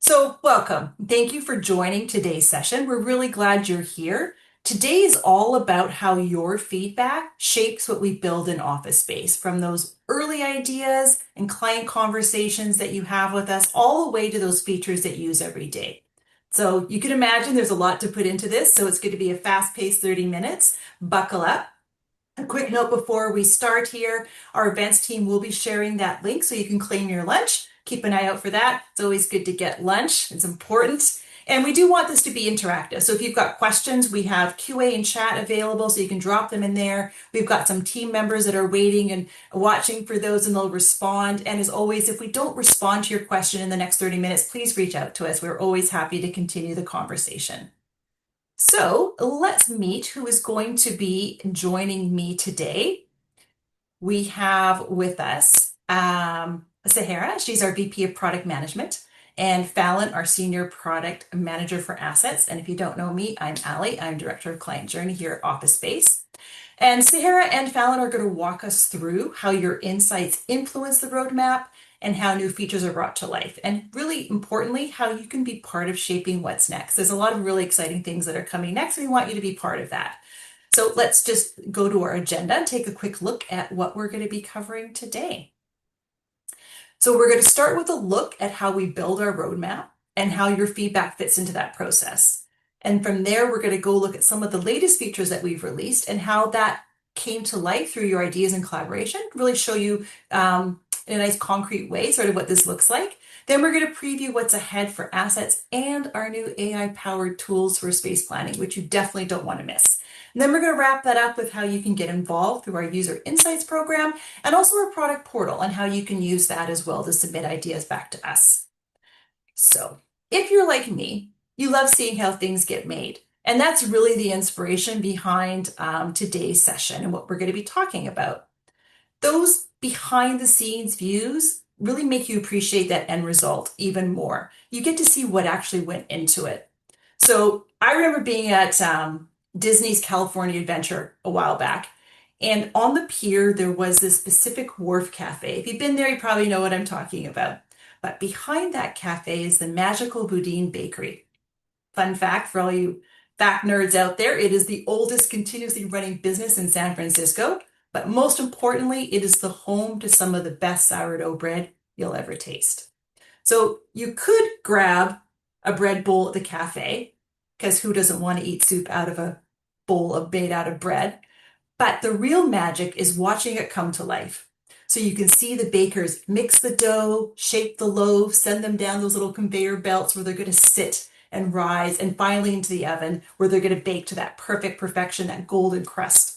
So, welcome. Thank you for joining today's session. We're really glad you're here. Today is all about how your feedback shapes what we build in office space, from those early ideas and client conversations that you have with us, all the way to those features that you use every day. So, you can imagine there's a lot to put into this, so it's going to be a fast-paced 30 minutes. Buckle up. A quick note before we start here, our events team will be sharing that link so you can claim your lunch. Keep an eye out for that. It's always good to get lunch. It's important. And we do want this to be interactive. So if you've got questions, we have QA and chat available so you can drop them in there. We've got some team members that are waiting and watching for those and they'll respond. And as always, if we don't respond to your question in the next 30 minutes, please reach out to us. We're always happy to continue the conversation. So let's meet who is going to be joining me today. We have with us Sahara, she's our VP of Product Management, and Fallon, our Senior Product Manager for Assets. And if you don't know me, I'm Ali. I'm Director of Client Journey here at Office Space. And Sahara and Fallon are going to walk us through how your insights influence the roadmap and how new features are brought to life. And really importantly, how you can be part of shaping what's next. There's a lot of really exciting things that are coming next. We want you to be part of that. So let's just go to our agenda and take a quick look at what we're going to be covering today. So we're going to start with a look at how we build our roadmap and how your feedback fits into that process. And from there, we're going to go look at some of the latest features that we've released and how that came to life through your ideas and collaboration, really show you in a nice concrete way sort of what this looks like. Then we're going to preview what's ahead for assets and our new AI-powered tools for space planning, which you definitely don't want to miss. And then we're going to wrap that up with how you can get involved through our User Insights program and also our product portal and how you can use that as well to submit ideas back to us. So if you're like me, you love seeing how things get made. And that's really the inspiration behind today's session and what we're going to be talking about. Those behind the scenes views really make you appreciate that end result even more. You get to see what actually went into it. So I remember being at Disney's California Adventure a while back. And on the pier, there was this Pacific Wharf Cafe. If you've been there, you probably know what I'm talking about. But behind that cafe is the magical Boudin Bakery. Fun fact for all you fact nerds out there, it is the oldest continuously running business in San Francisco. But most importantly, it is the home to some of the best sourdough bread you'll ever taste. So you could grab a bread bowl at the cafe, because who doesn't want to eat soup out of a bowl made out of bread? But the real magic is watching it come to life. So you can see the bakers mix the dough, shape the loaf, send them down those little conveyor belts where they're going to sit and rise, and finally into the oven where they're going to bake to that perfect perfection, that golden crust.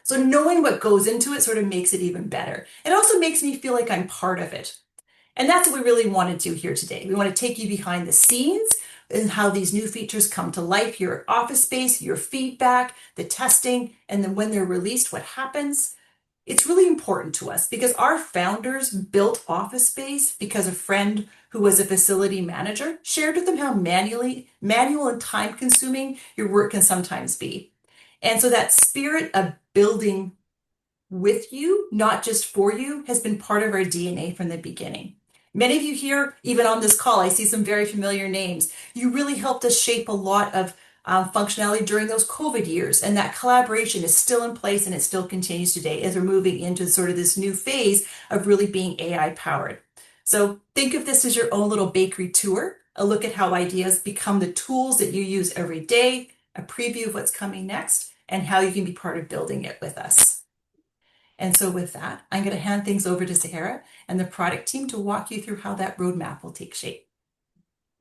So knowing what goes into it sort of makes it even better. It also makes me feel like I'm part of it. And that's what we really want to do here today. We want to take you behind the scenes and how these new features come to life here at Office Space, your feedback, the testing, and then when they're released, what happens. It's really important to us because our founders built Office Space because a friend who was a facility manager shared with them how manual and time consuming your work can sometimes be. And so that spirit of building with you, not just for you, has been part of our DNA from the beginning. Many of you here, even on this call, I see some very familiar names. You really helped us shape a lot of functionality during those COVID years, and that collaboration is still in place and it still continues today as we're moving into sort of this new phase of really being AI powered. So think of this as your own little bakery tour, a look at how ideas become the tools that you use every day, a preview of what's coming next, and how you can be part of building it with us. And so with that, I'm going to hand things over to Sahara and the product team to walk you through how that roadmap will take shape.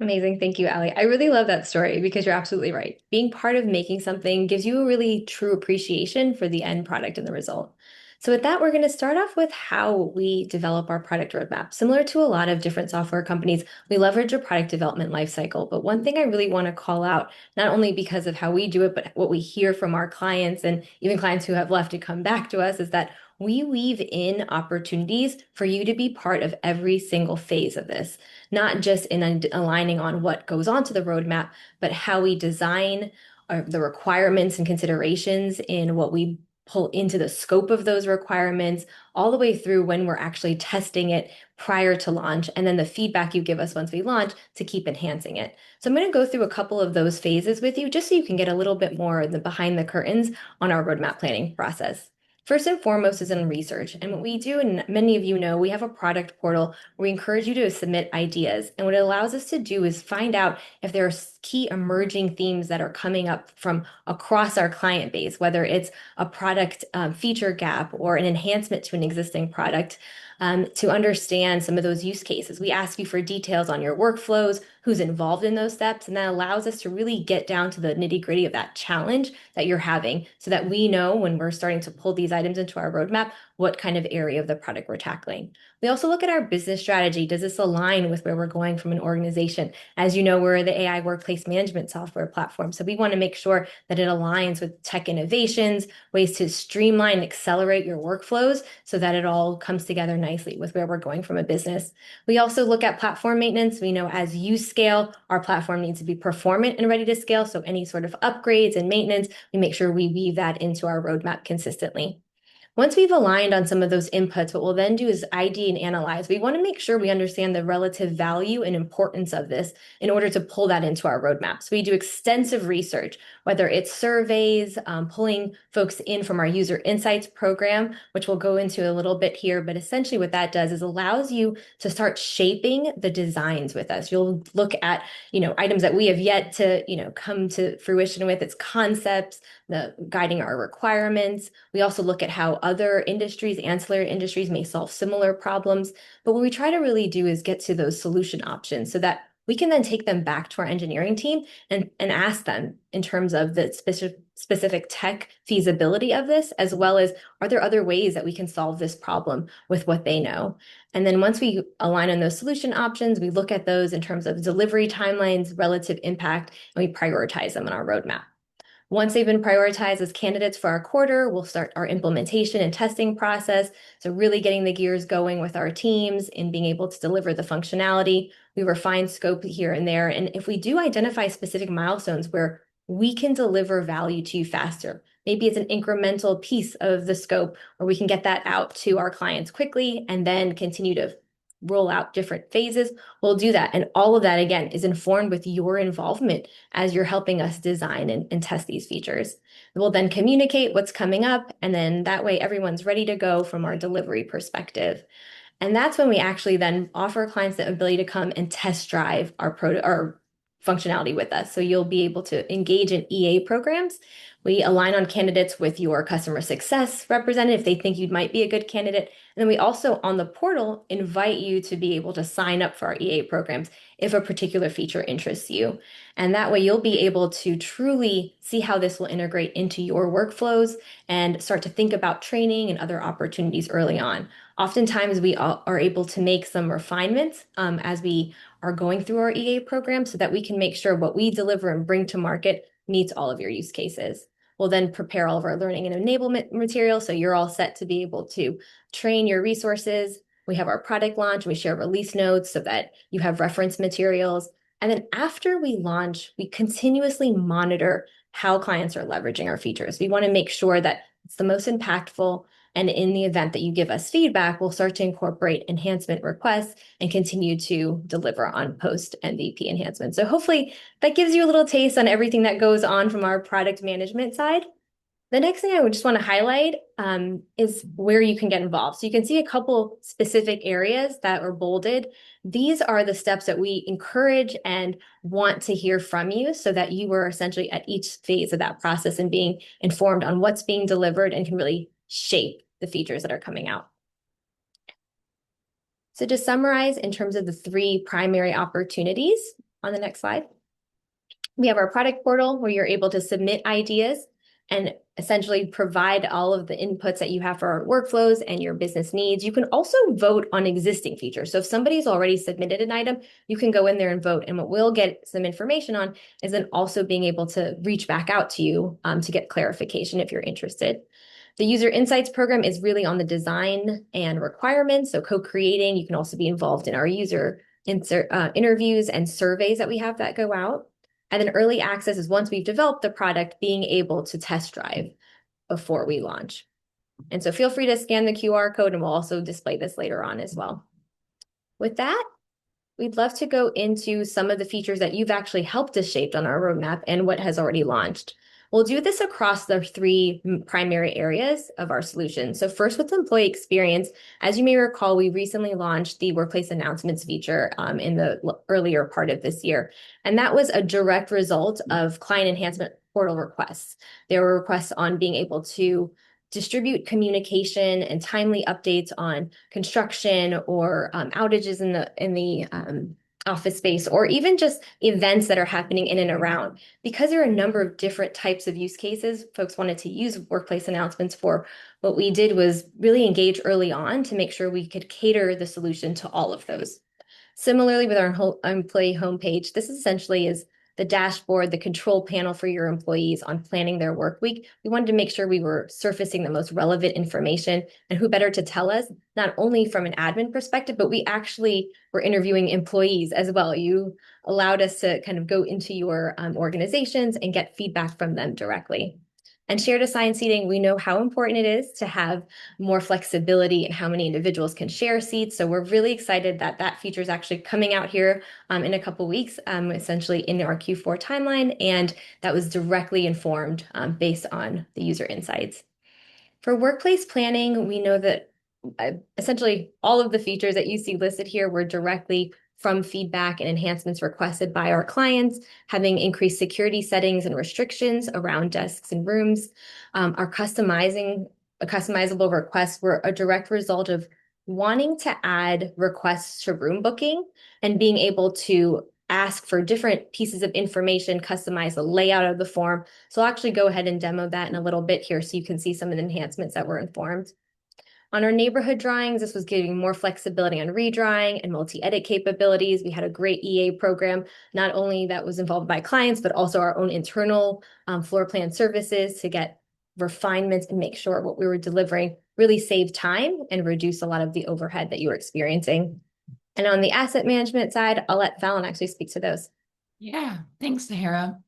Amazing. Thank you, Ali. I really love that story because you're absolutely right. Being part of making something gives you a really true appreciation for the end product and the result. So with that, we're going to start off with how we develop our product roadmap. Similar to a lot of different software companies, we leverage a product development lifecycle. But one thing I really want to call out, not only because of how we do it, but what we hear from our clients and even clients who have left to come back to us, is that we weave in opportunities for you to be part of every single phase of this, not just in aligning on what goes onto the roadmap, but how we design the requirements and considerations in what we pull into the scope of those requirements, all the way through when we're actually testing it prior to launch, and then the feedback you give us once we launch to keep enhancing it. So I'm going to go through a couple of those phases with you just so you can get a little bit more the behind the curtains on our roadmap planning process. First and foremost is in research. And what we do, and many of you know, we have a product portal where we encourage you to submit ideas. And what it allows us to do is find out if there are key emerging themes that are coming up from across our client base, whether it's a product feature gap or an enhancement to an existing product. To understand some of those use cases. We ask you for details on your workflows, who's involved in those steps, and that allows us to really get down to the nitty-gritty of that challenge that you're having so that we know when we're starting to pull these items into our roadmap, what kind of area of the product we're tackling. We also look at our business strategy. Does this align with where we're going from an organization? As you know, we're the AI workplace management software platform. So we want to make sure that it aligns with tech innovations, ways to streamline and accelerate your workflows so that it all comes together nicely with where we're going from a business. We also look at platform maintenance. We know as you scale, our platform needs to be performant and ready to scale. So any sort of upgrades and maintenance, we make sure we weave that into our roadmap consistently. Once we've aligned on some of those inputs, what we'll then do is ID and analyze. We want to make sure we understand the relative value and importance of this in order to pull that into our roadmap. So we do extensive research, whether it's surveys, pulling folks in from our user insights program, which we'll go into a little bit here. But essentially what that does is allows you to start shaping the designs with us. You'll look at, items that we have yet to, come to fruition with. It's concepts, the guiding our requirements. We also look at how other industries, ancillary industries may solve similar problems. But what we try to really do is get to those solution options so that we can then take them back to our engineering team and ask them in terms of the specific tech feasibility of this, as well as are there other ways that we can solve this problem with what they know? And then once we align on those solution options, we look at those in terms of delivery timelines, relative impact, and we prioritize them on our roadmap. Once they've been prioritized as candidates for our quarter, we'll start our implementation and testing process. So really getting the gears going with our teams and being able to deliver the functionality. We refine scope here and there. And if we do identify specific milestones where we can deliver value to you faster, maybe it's an incremental piece of the scope where we can get that out to our clients quickly and then continue to roll out different phases, we'll do that. And all of that, again, is informed with your involvement as you're helping us design and test these features. We'll then communicate what's coming up, and then that way everyone's ready to go from our delivery perspective. And that's when we actually then offer clients the ability to come and test drive our functionality with us. So you'll be able to engage in EA programs. We align on candidates with your customer success representative if they think you might be a good candidate. And then we also on the portal invite you to be able to sign up for our EA programs if a particular feature interests you. And that way you'll be able to truly see how this will integrate into your workflows and start to think about training and other opportunities early on. Oftentimes we are able to make some refinements as we are going through our EA program so that we can make sure what we deliver and bring to market meets all of your use cases. We'll then prepare all of our learning and enablement material so you're all set to be able to train your resources. We have our product launch, we share release notes so that you have reference materials. And then after we launch, we continuously monitor how clients are leveraging our features. We want to make sure that it's the most impactful. And in the event that you give us feedback, we'll start to incorporate enhancement requests and continue to deliver on post MVP enhancements. So hopefully that gives you a little taste on everything that goes on from our product management side. The next thing I would just want to highlight is where you can get involved. So you can see a couple specific areas that are bolded. These are the steps that we encourage and want to hear from you so that you are essentially at each phase of that process and being informed on what's being delivered and can really shape the features that are coming out. So to summarize in terms of the three primary opportunities on the next slide, we have our product portal where you're able to submit ideas and essentially provide all of the inputs that you have for our workflows and your business needs. You can also vote on existing features. So if somebody's already submitted an item, you can go in there and vote. And what we'll get some information on is then also being able to reach back out to you to get clarification if you're interested. The user insights program is really on the design and requirements. So co-creating, you can also be involved in our user interviews and surveys that we have that go out. And then early access is once we've developed the product, being able to test drive. before we launch. And so feel free to scan the QR code and we'll also display this later on as well. With that, we'd love to go into some of the features that you've actually helped us shape on our roadmap and what has already launched. We'll do this across the three primary areas of our solution. So first with employee experience, as you may recall, we recently launched the workplace announcements feature in the earlier part of this year. And that was a direct result of client enhancement portal requests. There were requests on being able to distribute communication and timely updates on construction or outages in the office space, or even just events that are happening in and around. Because there are a number of different types of use cases folks wanted to use workplace announcements for, what we did was really engage early on to make sure we could cater the solution to all of those. Similarly, with our whole employee homepage, this essentially is the dashboard, the control panel for your employees on planning their work week. We wanted to make sure we were surfacing the most relevant information, and who better to tell us, not only from an admin perspective, but we actually were interviewing employees as well. You allowed us to kind of go into your organizations and get feedback from them directly. And shared assigned seating, we know how important it is to have more flexibility in how many individuals can share seats. So we're really excited that that feature is actually coming out here in a couple weeks, essentially in our Q4 timeline. And that was directly informed based on the user insights. For workplace planning, we know that essentially all of the features that you see listed here were directly from feedback and enhancements requested by our clients, having increased security settings and restrictions around desks and rooms. Our customizable requests were a direct result of wanting to add requests to room booking and being able to ask for different pieces of information, customize the layout of the form. So I'll actually go ahead and demo that in a little bit here so you can see some of the enhancements that were informed. On our neighborhood drawings, this was giving more flexibility on redrawing and multi-edit capabilities. We had a great EA program, not only that was involved by clients, but also our own internal floor plan services to get refinements and make sure what we were delivering really saved time and reduce a lot of the overhead that you were experiencing. And on the asset management side, I'll let Fallon actually speak to those. Yeah, thanks, Sahara.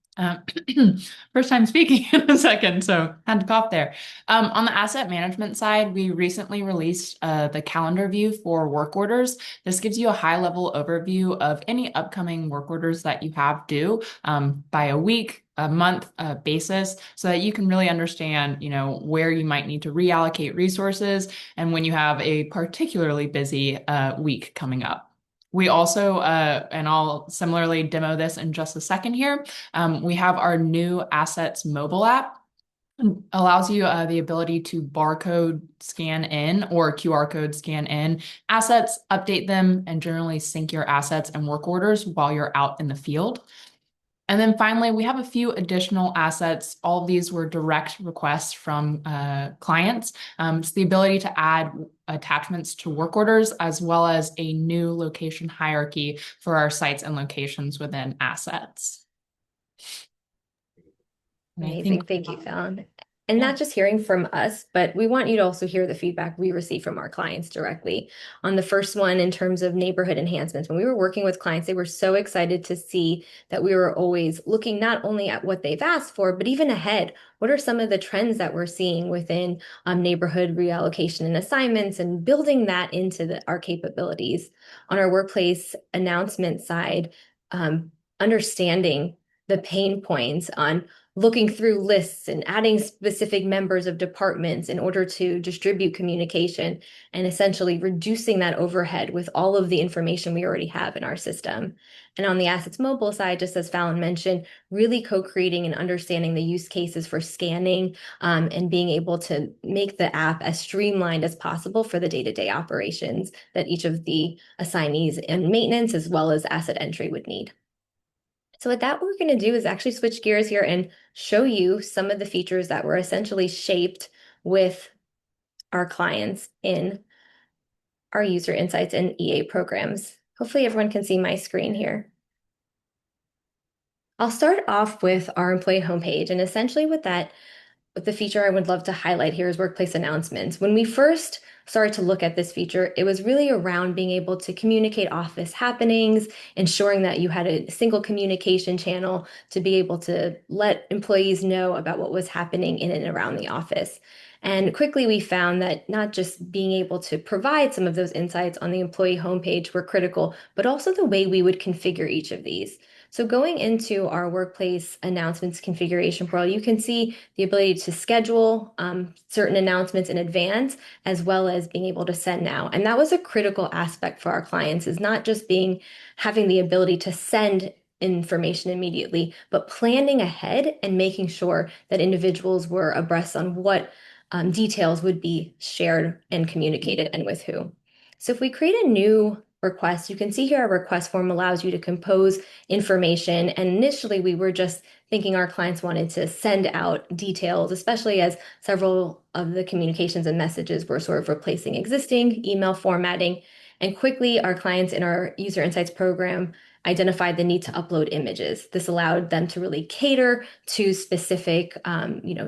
First time speaking in a second, so had to cough there. On the asset management side, we recently released the calendar view for work orders. This gives you a high-level overview of any upcoming work orders that you have due by a week, a month basis, so that you can really understand, where you might need to reallocate resources and when you have a particularly busy week coming up. We also, and I'll similarly demo this in just a second here, we have our new Assets mobile app. Allows you the ability to barcode scan in or QR code scan in assets, update them, and generally sync your assets and work orders while you're out in the field. And then finally, we have a few additional assets. All of these were direct requests from clients. It's the ability to add attachments to work orders, as well as a new location hierarchy for our sites and locations within assets. Amazing. Thank you, Fallon. And Yeah. not just hearing from us, but we want you to also hear the feedback we receive from our clients directly. On the first one, in terms of neighborhood enhancements, when we were working with clients, they were so excited to see that we were always looking not only at what they've asked for, but even ahead. What are some of the trends that we're seeing within neighborhood reallocation and assignments and building that into our capabilities? On our workplace announcement side, understanding the pain points on looking through lists and adding specific members of departments in order to distribute communication and essentially reducing that overhead with all of the information we already have in our system. And on the assets mobile side, just as Fallon mentioned, really co-creating and understanding the use cases for scanning and being able to make the app as streamlined as possible for the day-to-day operations that each of the assignees and maintenance as well as asset entry would need. So with that, what we're going to do is actually switch gears here and show you some of the features that were essentially shaped with our clients in our user insights and EA programs. Hopefully everyone can see my screen here. I'll start off with our employee homepage, and essentially with the feature I would love to highlight here is workplace announcements. When we first started to look at this feature, it was really around being able to communicate office happenings, ensuring that you had a single communication channel to be able to let employees know about what was happening in and around the office. And quickly we found that not just being able to provide some of those insights on the employee homepage were critical, but also the way we would configure each of these. So going into our workplace announcements configuration portal, you can see the ability to schedule certain announcements in advance, as well as being able to send now. And that was a critical aspect for our clients, is not just having the ability to send information immediately, but planning ahead and making sure that individuals were abreast on what details would be shared and communicated and with who. So if we create a new request, you can see here our request form allows you to compose information. And initially, we were just thinking our clients wanted to send out details, especially as several of the communications and messages were sort of replacing existing email formatting. And quickly, our clients in our user insights program identified the need to upload images. This allowed them to really cater to specific,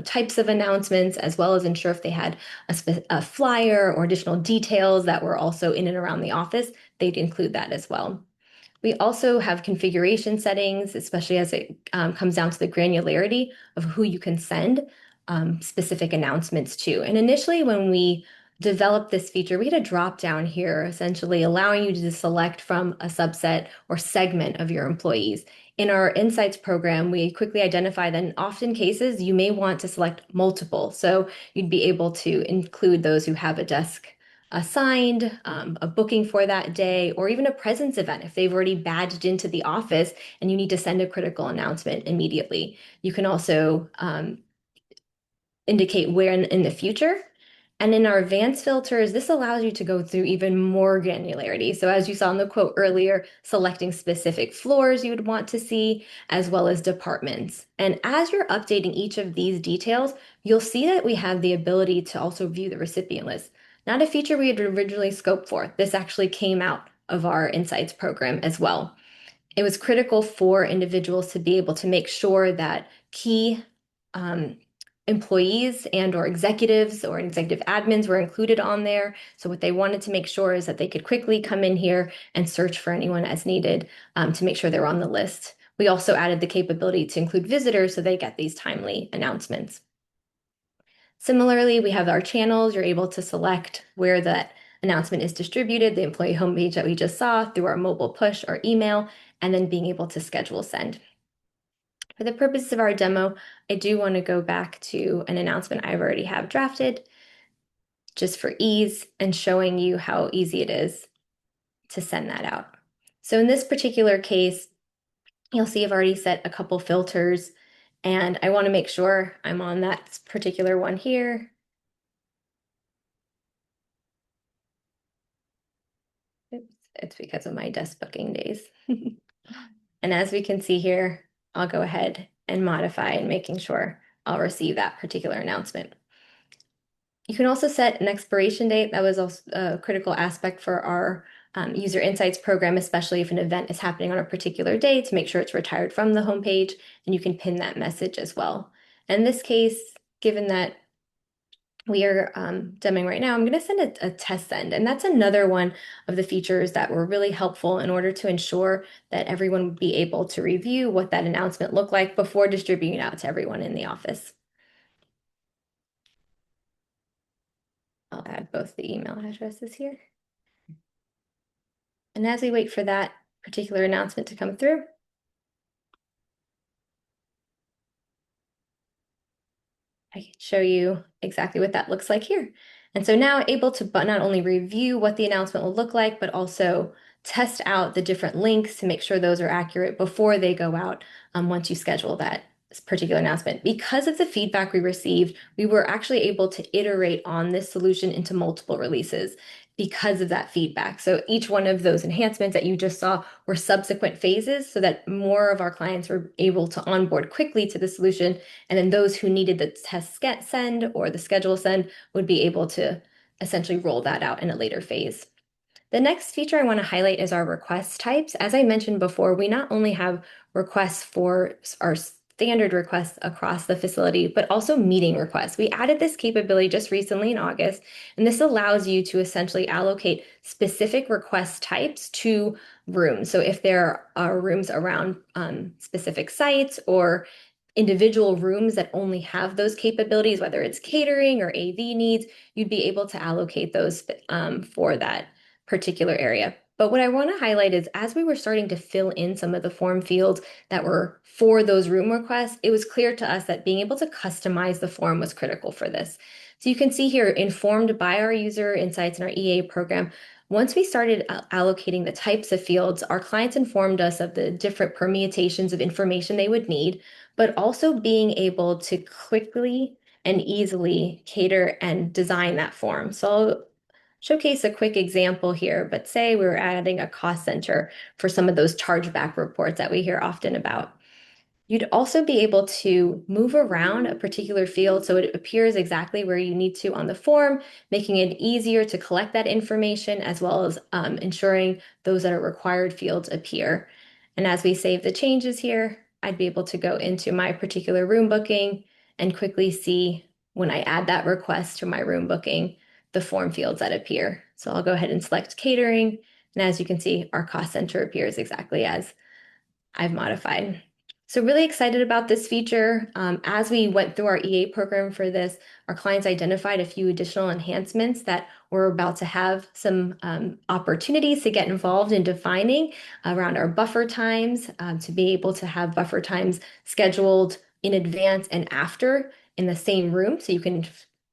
types of announcements, as well as ensure if they had a flyer or additional details that were also in and around the office, they'd include that as well. We also have configuration settings, especially as it comes down to the granularity of who you can send specific announcements to. And initially, when we developed this feature, we had a drop down here, essentially allowing you to select from a subset or segment of your employees. In our Insights program, we quickly identify that in often cases, you may want to select multiple. So you'd be able to include those who have a desk assigned, a booking for that day, or even a presence event if they've already badged into the office and you need to send a critical announcement immediately. You can also indicate where in the future. And in our advanced filters, this allows you to go through even more granularity. So as you saw in the quote earlier, selecting specific floors you would want to see, as well as departments. And as you're updating each of these details, you'll see that we have the ability to also view the recipient list. Not a feature we had originally scoped for. This actually came out of our Insights program as well. It was critical for individuals to be able to make sure that key um, employees and or executives or executive admins were included on there. So what they wanted to make sure is that they could quickly come in here and search for anyone as needed to make sure they're on the list. We also added the capability to include visitors so they get these timely announcements. Similarly, we have our channels. You're able to select where that announcement is distributed, the employee homepage that we just saw through our mobile push or email, and then being able to schedule send. For the purposes of our demo, I do want to go back to an announcement I already have drafted, just for ease and showing you how easy it is to send that out. So in this particular case, you'll see I've already set a couple filters, and I want to make sure I'm on that particular one here. Oops, it's because of my desk booking days. And as we can see here, I'll go ahead and modify and making sure I'll receive that particular announcement. You can also set an expiration date. That was also a critical aspect for our user insights program, especially if an event is happening on a particular day, to make sure it's retired from the homepage, and you can pin that message as well. In this case, given that we are demoing right now, I'm going to send a test send. And that's another one of the features that were really helpful in order to ensure that everyone would be able to review what that announcement looked like before distributing it out to everyone in the office. I'll add both the email addresses here. And as we wait for that particular announcement to come through, I can show you exactly what that looks like here. And so now able to not only review what the announcement will look like, but also test out the different links to make sure those are accurate before they go out once you schedule that particular announcement. Because of the feedback we received, we were actually able to iterate on this solution into multiple releases because of that feedback. So each one of those enhancements that you just saw were subsequent phases so that more of our clients were able to onboard quickly to the solution. And then those who needed the test send or the schedule send would be able to essentially roll that out in a later phase. The next feature I want to highlight is our request types. As I mentioned before, we not only have requests for our standard requests across the facility, but also meeting requests. We added this capability just recently in August, and this allows you to essentially allocate specific request types to rooms. So if there are rooms around specific sites or individual rooms that only have those capabilities, whether it's catering or AV needs, you'd be able to allocate those for that particular area. But what I want to highlight is as we were starting to fill in some of the form fields that were for those room requests, it was clear to us that being able to customize the form was critical for this. So you can see here, informed by our user insights in our EA program, once we started allocating the types of fields, our clients informed us of the different permutations of information they would need, but also being able to quickly and easily cater and design that form. So I'll showcase a quick example here, but say we were adding a cost center for some of those chargeback reports that we hear often about. You'd also be able to move around a particular field so it appears exactly where you need to on the form, making it easier to collect that information as well as ensuring those that are required fields appear. And as we save the changes here, I'd be able to go into my particular room booking and quickly see when I add that request to my room booking, the form fields that appear. So I'll go ahead and select catering. And as you can see, our cost center appears exactly as I've modified. So really excited about this feature. As we went through our EA program for this, our clients identified a few additional enhancements that we're about to have some opportunities to get involved in defining around our buffer times, to be able to have buffer times scheduled in advance and after in the same room. So you can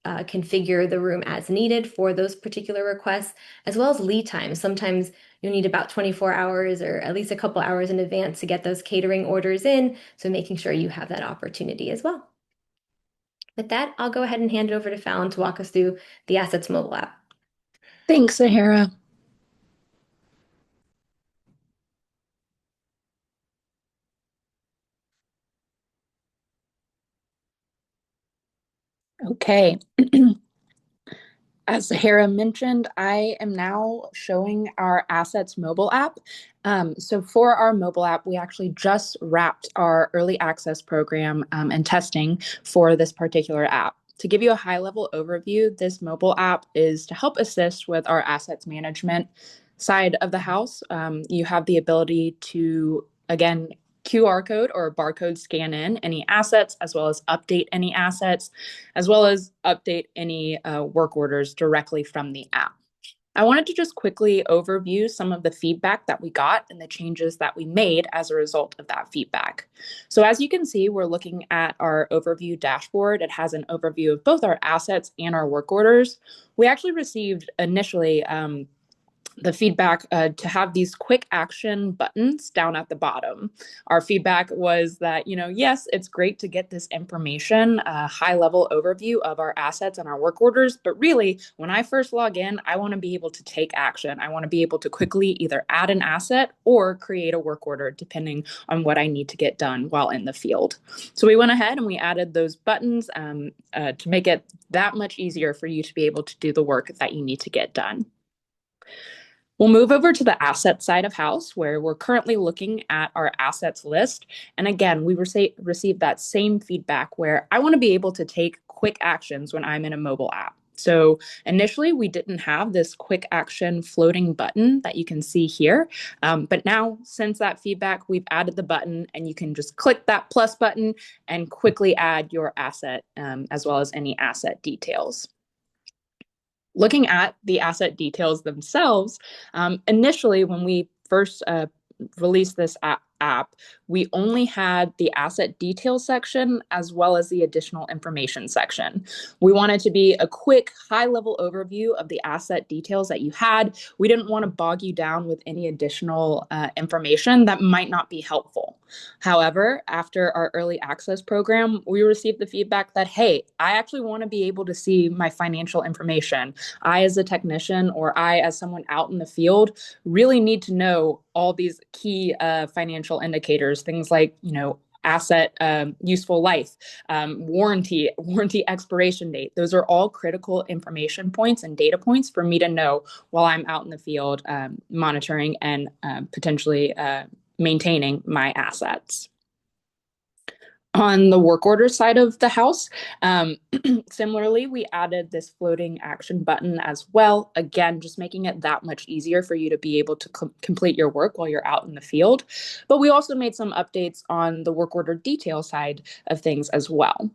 configure the room as needed for those particular requests, as well as lead times. Sometimes you need about 24 hours or at least a couple hours in advance to get those catering orders in. So making sure you have that opportunity as well. With that, I'll go ahead and hand it over to Fallon to walk us through the Assets mobile app. Thanks, Sahara. Okay. As Sahara mentioned, I am now showing our Assets mobile app. So for our mobile app, we actually just wrapped our early access program and testing for this particular app. To give you a high-level overview, this mobile app is to help assist with our assets management side of the house. You have the ability to, again, QR code or barcode scan in any assets, as well as update any assets, as well as update any work orders directly from the app. I wanted to just quickly overview some of the feedback that we got and the changes that we made as a result of that feedback. So as you can see, we're looking at our overview dashboard. It has an overview of both our assets and our work orders. We actually received initially the feedback to have these quick action buttons down at the bottom. Our feedback was that, yes, it's great to get this information, a high level overview of our assets and our work orders. But really, when I first log in, I want to be able to take action. I want to be able to quickly either add an asset or create a work order, depending on what I need to get done while in the field. So we went ahead and we added those buttons to make it that much easier for you to be able to do the work that you need to get done. We'll move over to the asset side of house where we're currently looking at our assets list. And again, we received that same feedback where I want to be able to take quick actions when I'm in a mobile app. So initially, we didn't have this quick action floating button that you can see here. But now, since that feedback, we've added the button and you can just click that plus button and quickly add your asset as well as any asset details. Looking at the asset details themselves, initially when we first released this app, we only had the asset details section as well as the additional information section. We wanted to be a quick high-level overview of the asset details that you had. We didn't want to bog you down with any additional information that might not be helpful. However, after our early access program, we received the feedback that, hey, I actually want to be able to see my financial information. I, as a technician, or I, as someone out in the field, really need to know all these key financial indicators, things like, asset useful life, warranty expiration date. Those are all critical information points and data points for me to know while I'm out in the field monitoring and potentially maintaining my assets. On the work order side of the house, similarly, we added this floating action button as well. Again, just making it that much easier for you to be able to complete your work while you're out in the field. But we also made some updates on the work order detail side of things as well.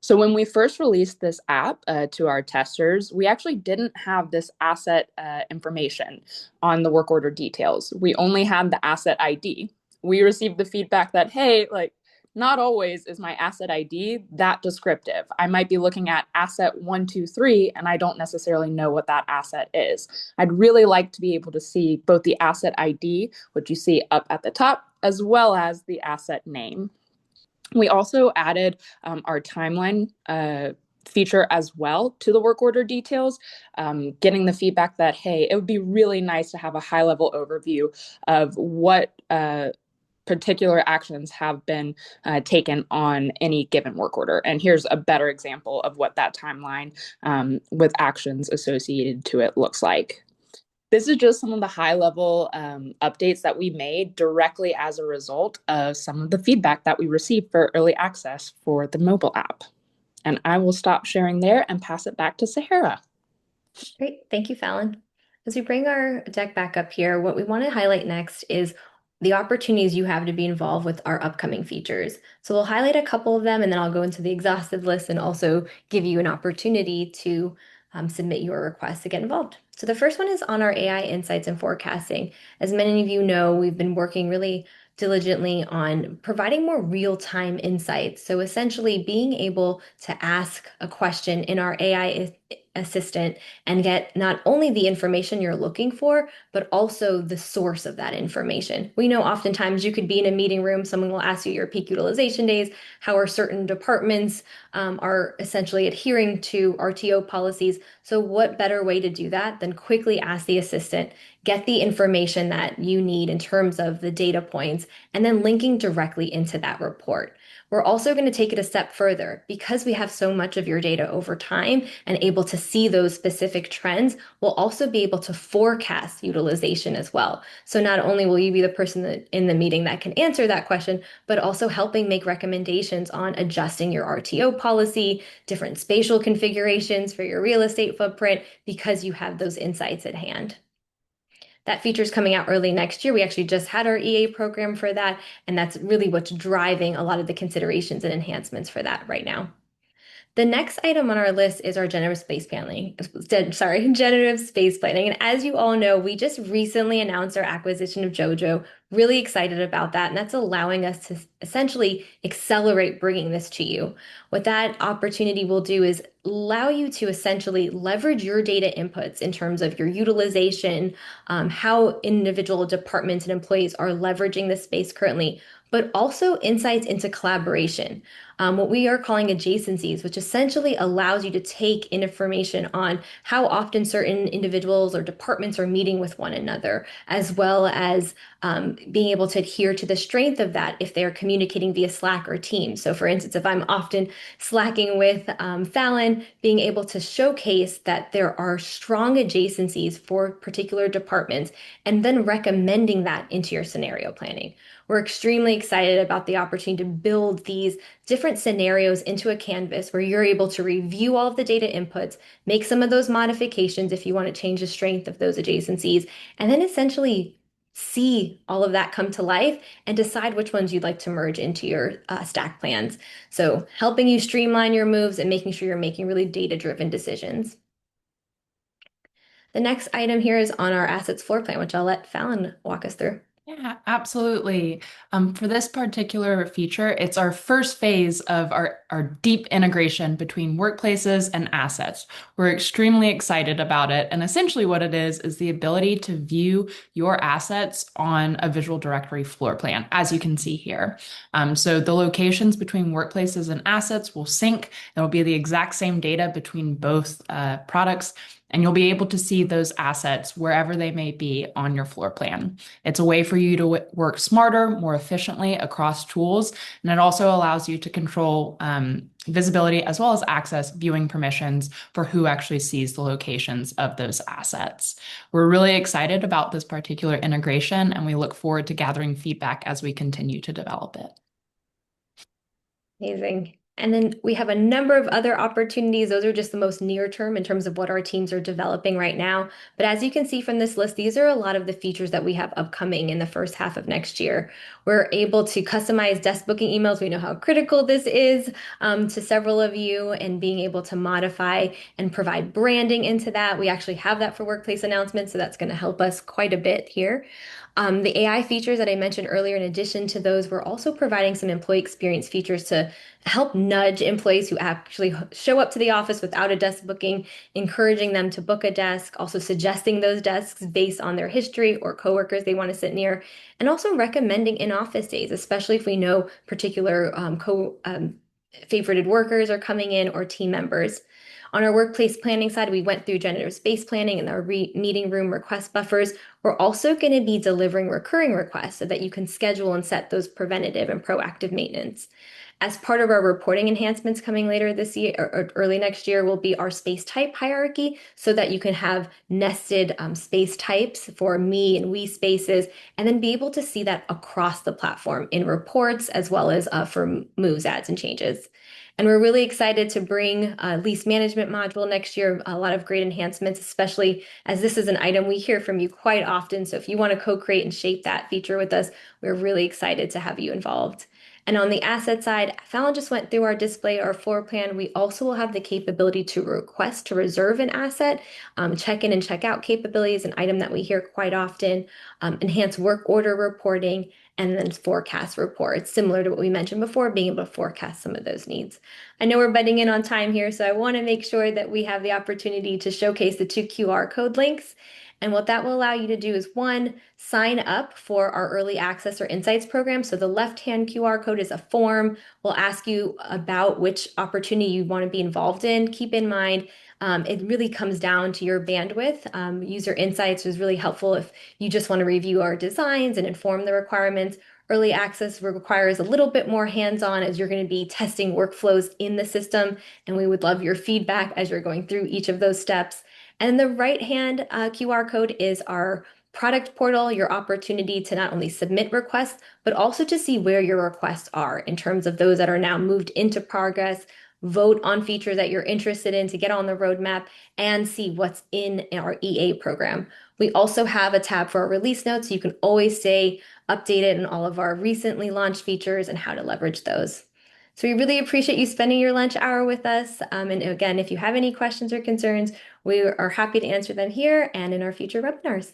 So when we first released this app to our testers, we actually didn't have this asset information on the work order details. We only had the asset ID. We received the feedback that, hey, like, not always is my asset ID that descriptive. I might be looking at asset 123 and I don't necessarily know what that asset is. I'd really like to be able to see both the asset ID, which you see up at the top, as well as the asset name. We also added our timeline feature as well to the work order details, getting the feedback that, hey, it would be really nice to have a high level overview of what particular actions have been taken on any given work order. And here's a better example of what that timeline with actions associated to it looks like. This is just some of the high level updates that we made directly as a result of some of the feedback that we received for early access for the mobile app. And I will stop sharing there and pass it back to Sahara. Great. Thank you, Fallon. As we bring our deck back up here, what we want to highlight next is the opportunities you have to be involved with our upcoming features. So we'll highlight a couple of them and then I'll go into the exhaustive list and also give you an opportunity to submit your request to get involved. So the first one is on our AI insights and forecasting. As many of you know, we've been working really diligently on providing more real-time insights. So essentially being able to ask a question in our AI assistant and get not only the information you're looking for, but also the source of that information. We know oftentimes you could be in a meeting room, someone will ask you your peak utilization days, how are certain departments are essentially adhering to RTO policies. So what better way to do that than quickly ask the assistant, get the information that you need in terms of the data points, and then linking directly into that report. We're also going to take it a step further because we have so much of your data over time and able to see those specific trends. We'll also be able to forecast utilization as well. So not only will you be the person in the meeting that can answer that question, but also helping make recommendations on adjusting your RTO policy, different spatial configurations for your real estate footprint, because you have those insights at hand. That feature is coming out early next year. We actually just had our EA program for that, and that's really what's driving a lot of the considerations and enhancements for that right now. The next item on our list is our generative space planning. Generative space planning. And as you all know, we just recently announced our acquisition of Dojo. Really excited about that. And that's allowing us to essentially accelerate bringing this to you. What that opportunity will do is allow you to essentially leverage your data inputs in terms of your utilization, how individual departments and employees are leveraging this space currently, but also insights into collaboration. What we are calling adjacencies, which essentially allows you to take information on how often certain individuals or departments are meeting with one another, as well as being able to adhere to the strength of that if they're communicating via Slack or Teams. So for instance, if I'm often slacking with Fallon, being able to showcase that there are strong adjacencies for particular departments and then recommending that into your scenario planning. We're extremely excited about the opportunity to build these different scenarios into a canvas where you're able to review all of the data inputs, make some of those modifications if you want to change the strength of those adjacencies, and then essentially see all of that come to life and decide which ones you'd like to merge into your stack plans. So helping you streamline your moves and making sure you're making really data-driven decisions. The next item here is on our assets floor plan, which I'll let Fallon walk us through. Yeah, absolutely. For this particular feature, it's our first phase of our deep integration between workplaces and assets. We're extremely excited about it. And essentially what it is the ability to view your assets on a visual directory floor plan, as you can see here. So the locations between workplaces and assets will sync. It'll be the exact same data between both products. And you'll be able to see those assets wherever they may be on your floor plan. It's a way for you to work smarter, more efficiently across tools. And it also allows you to control visibility as well as access viewing permissions for who actually sees the locations of those assets. We're really excited about this particular integration, and we look forward to gathering feedback as we continue to develop it. Amazing. And then we have a number of other opportunities. Those are just the most near term in terms of what our teams are developing right now. But as you can see from this list, these are a lot of the features that we have upcoming in the first half of next year. We're able to customize desk booking emails. We know how critical this is to several of you, and being able to modify and provide branding into that. We actually have that for workplace announcements, so that's going to help us quite a bit here. The AI features that I mentioned earlier, in addition to those, we're also providing some employee experience features to help nudge employees who actually show up to the office without a desk booking, encouraging them to book a desk, also suggesting those desks based on their history or coworkers they want to sit near, and also recommending in-office days, especially if we know particular favorited workers are coming in or team members. On our workplace planning side, we went through generative space planning and our meeting room request buffers. We're also going to be delivering recurring requests so that you can schedule and set those preventative and proactive maintenance. As part of our reporting enhancements coming later this year or early next year will be our space type hierarchy so that you can have nested space types for me and we spaces, and then be able to see that across the platform in reports as well as for moves, adds, and changes. And we're really excited to bring a lease management module next year, a lot of great enhancements, especially as this is an item we hear from you quite often. So if you want to co-create and shape that feature with us, we're really excited to have you involved. And on the asset side, Fallon just went through our display, our floor plan. We also will have the capability to request to reserve an asset, check in and check out capabilities, an item that we hear quite often, enhance work order reporting, and then forecast reports, similar to what we mentioned before, being able to forecast some of those needs. I know we're butting in on time here, so I want to make sure that we have the opportunity to showcase the two QR code links. And what that will allow you to do is one, sign up for our early access or insights program. So the left-hand QR code is a form. We'll ask you about which opportunity you want to be involved in. Keep in mind, it really comes down to your bandwidth. User insights is really helpful if you just want to review our designs and inform the requirements. Early access requires a little bit more hands-on as you're going to be testing workflows in the system, and we would love your feedback as you're going through each of those steps. And the right-hand QR code is our product portal, your opportunity to not only submit requests, but also to see where your requests are in terms of those that are now moved into progress, vote on features that you're interested in to get on the roadmap, and see what's in our EA program. We also have a tab for our release notes, so you can always stay updated on all of our recently launched features and how to leverage those. So we really appreciate you spending your lunch hour with us. And again, if you have any questions or concerns, we are happy to answer them here and in our future webinars.